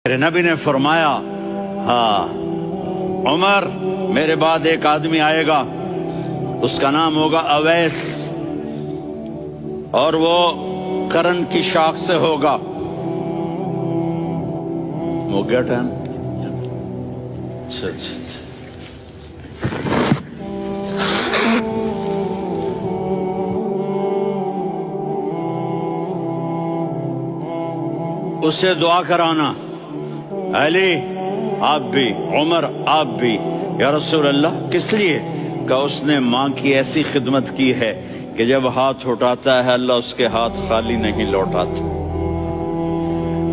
میرے نبی نے فرمایا ہاں عمر میرے بعد ایک آدمی آئے گا، اس کا نام ہوگا اویس، اور وہ قرن کی شاخ سے ہوگا۔ ہو گیا ٹائم؟ اچھا اس سے دعا کرانا، علی آپ بھی، عمر آپ بھی۔ یا رسول اللہ کس لیے؟ کہ اس نے ماں کی ایسی خدمت کی ہے کہ جب ہاتھ اٹھاتا ہے اللہ اس کے ہاتھ خالی نہیں لوٹاتا۔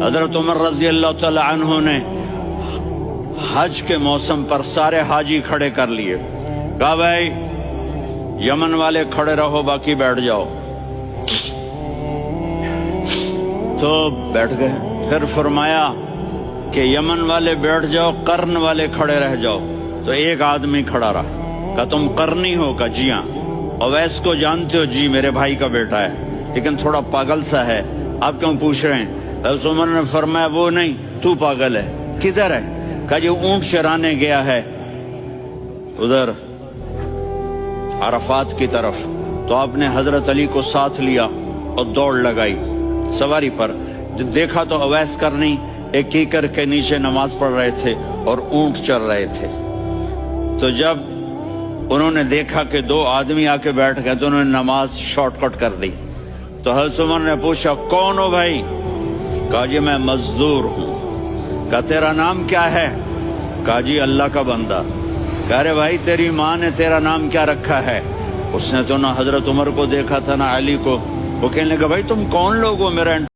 حضرت عمر رضی اللہ تعالی عنہ نے حج کے موسم پر سارے حاجی کھڑے کر لیے، کہا بھائی یمن والے کھڑے رہو، باقی بیٹھ جاؤ۔ تو بیٹھ گئے۔ پھر فرمایا کہ یمن والے بیٹھ جاؤ، قرن والے کھڑے رہ جاؤ۔ تو ایک آدمی کھڑا رہا، کہا تم قرنی ہو؟ کہا جی ہاں۔ اویس کو جانتے ہو؟ جی میرے بھائی کا بیٹا ہے، لیکن تھوڑا پاگل سا ہے، آپ کیوں پوچھ رہے ہیں؟ حضرت عمر نے فرمایا وہ نہیں، تو پاگل ہے۔ کدھر ہے؟ کہا جی اونٹ چرانے گیا ہے ادھر عرفات کی طرف۔ تو آپ نے حضرت علی کو ساتھ لیا اور دوڑ لگائی سواری پر۔ جب دیکھا تو اویس کرنی ایک کیکر کے نیچے نماز پڑھ رہے تھے اور اونٹ چر رہے تھے۔ تو جب انہوں نے دیکھا کہ دو آدمی آ کے بیٹھ گئے تو انہوں نے نماز شارٹ کٹ کر دی۔ تو حضرت عمر نے پوچھا کون ہو بھائی؟ کہا جی میں مزدور ہوں۔ کہا تیرا نام کیا ہے؟ کہا جی اللہ کا بندہ۔ کہا رے بھائی تیری ماں نے تیرا نام کیا رکھا ہے؟ اس نے تو نہ حضرت عمر کو دیکھا تھا نہ علی کو۔ وہ کہنے لگا بھائی تم کون لوگ ہو؟ میرا